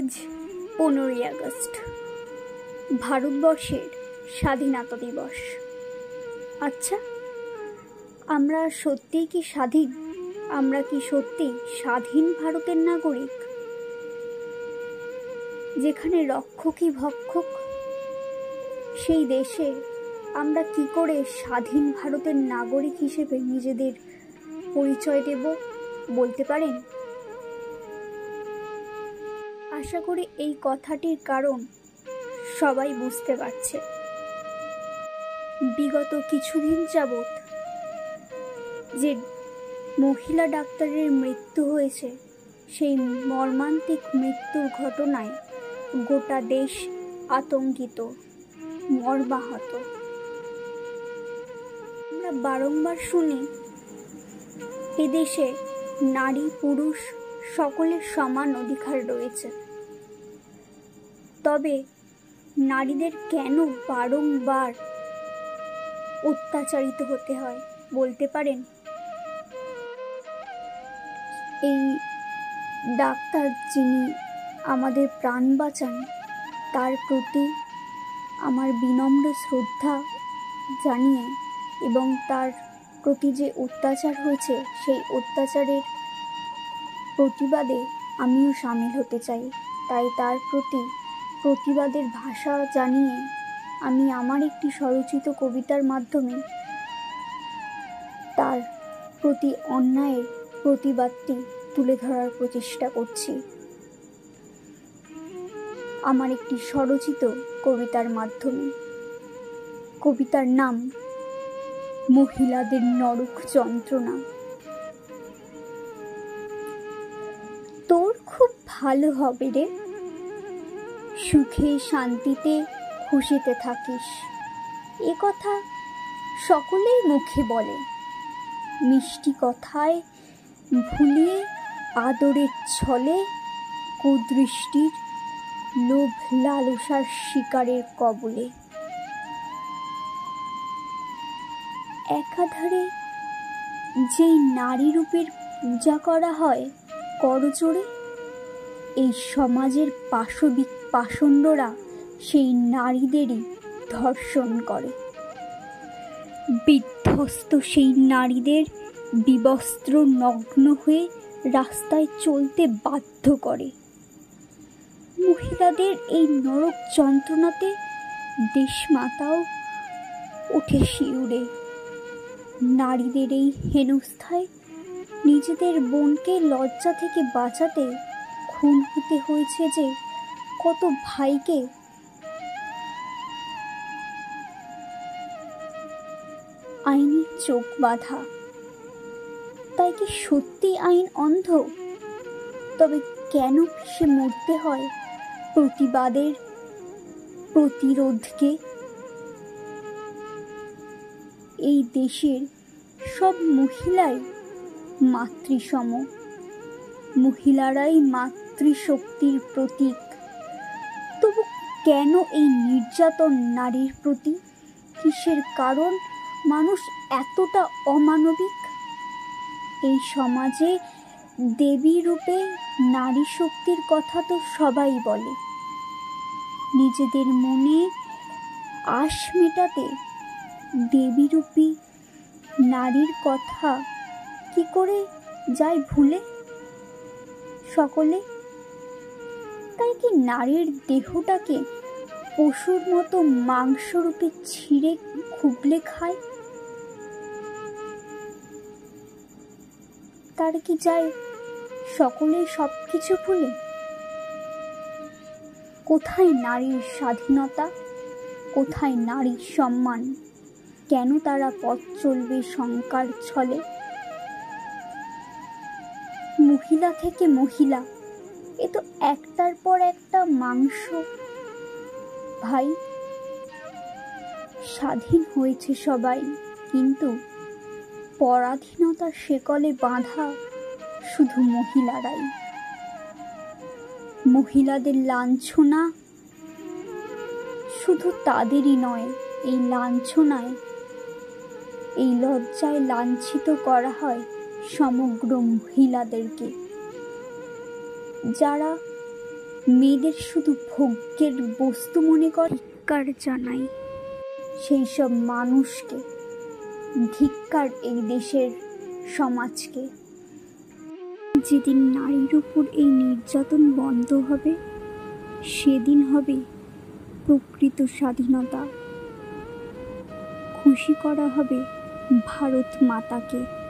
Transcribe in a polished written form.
আজ 15ই আগস্ট, ভারতবর্ষের স্বাধীনতা দিবস। আচ্ছা, আমরা সত্যিই কি স্বাধীন? আমরা কি সত্যি স্বাধীন ভারতের নাগরিক? যেখানে রক্ষকই ভক্ষক, সেই দেশে আমরা কি করে স্বাধীন ভারতের নাগরিক হিসেবে নিজেদের পরিচয় দেব, বলতে পারেন? আশা করি এই কথাটির কারণ সবাই বুঝতে পারছে। বিগত কিছুদিন যাবৎ যে মহিলা ডাক্তারের মৃত্যু হয়েছে, সেই মর্মান্তিক মৃত্যুর ঘটনায় গোটা দেশ আতঙ্কিত, মর্মাহত। আমরা বারংবার শুনি এদেশে নারী পুরুষ সকলের সমান অধিকার রয়েছে। তবে নারীদের কেন বারংবার অত্যাচারিত হতে হয়, বলতে পারেন? এই ডাক্তার যিনি আমাদের প্রাণ বাঁচান, তার প্রতি আমার বিনম্র শ্রদ্ধা জানিয়ে এবং তার প্রতি যে অত্যাচার হয়েছে, সেই অত্যাচারের প্রতিবাদে আমিও সামিল হতে চাই। তাই তার প্রতি প্রতিবাদের ভাষা জানিয়ে আমি আমার একটি স্বরচিত কবিতার মাধ্যমে তার প্রতি অন্যায়ের প্রতিবাদটি তুলে ধরার প্রচেষ্টা করছি। আমার একটি স্বরচিত কবিতার মাধ্যমে। কবিতার নাম মহিলাদের নরক যন্ত্রণা। তোর খুব ভালো হবে রে, সুখে শান্তিতে খুশিতে থাকিস, এ কথা সকলেই মুখে বলে। মিষ্টি কথায় ভুলিয়ে আদরের ছলে কুদৃষ্টির লোভ লালসার শিকারের কবলে। একাধারে যেই নারী রূপের পূজা করা হয় করজোড়ে, এই সমাজের পাশবিক পাষণ্ডরা সেই নারীদেরই ধর্ষণ করে। বিধ্বস্ত সেই নারীদের বিবস্ত্র নগ্ন হয়ে রাস্তায় চলতে বাধ্য করে। মহিলাদের এই নরক যন্ত্রণাতে দেশমাতাও ওঠে শিউরে। নারীদের এই হেনস্থায় নিজেদের বোনকে লজ্জা থেকে বাঁচাতে খুন হতে হয়েছে যে কত ভাইকে। আইনের চোখ বাঁধা। তাই কি সত্যি আইন অন্ধ? তবে কেন সে মরতে হয় প্রতিবাদের প্রতিরোধকে? এই দেশের সব মহিলাই মাতৃসম, মহিলারাই মাতৃশক্তির প্রতীক। তবু কেন এই নির্যাতন নারীর প্রতি? কিসের কারণ মানুষ এতটা অমানবিক? এই সমাজে দেবী রূপে নারী শক্তির কথা তো সবাই বলে। নিজেদের মনে আশ মেটাতে দেবীরূপী নারীর কথা কি করে যায় ভুলে সকলে? তাই কি নারীর দেহটাকে পশুর মতো মাংসরূপে ছিঁড়ে খুবলে খায়? তার কি যায় সকলে সবকিছু ভুলে? কোথায় নারীর স্বাধীনতা? কোথায় নারীর সম্মান? কেন তারা পথ চলবে শঙ্কার ছলে? মহিলা থেকে মহিলা, এ তো একটার পর একটা মাংস। ভাই, স্বাধীন হয়েছে সবাই, কিন্তু পরাধীনতার শেকলে বাঁধা শুধু মহিলারাই। মহিলাদের লাঞ্ছনা শুধু তাদেরই নয়, এই লাঞ্ছনায়, এই লজ্জায় লাঞ্ছিত করা হয় সমগ্র মহিলাদেরকে। যারা মেয়েদের শুধু ভোগ্যের বস্তু মনে করে, ধিক্কার জানাই সেই সব মানুষকে, ধিক্কার এই দেশের সমাজকে। যেদিন নারীর উপর এই নির্যাতন বন্ধ হবে, সেদিন হবে প্রকৃত স্বাধীনতা। খুশি করা হবে ভারত মাতাকে।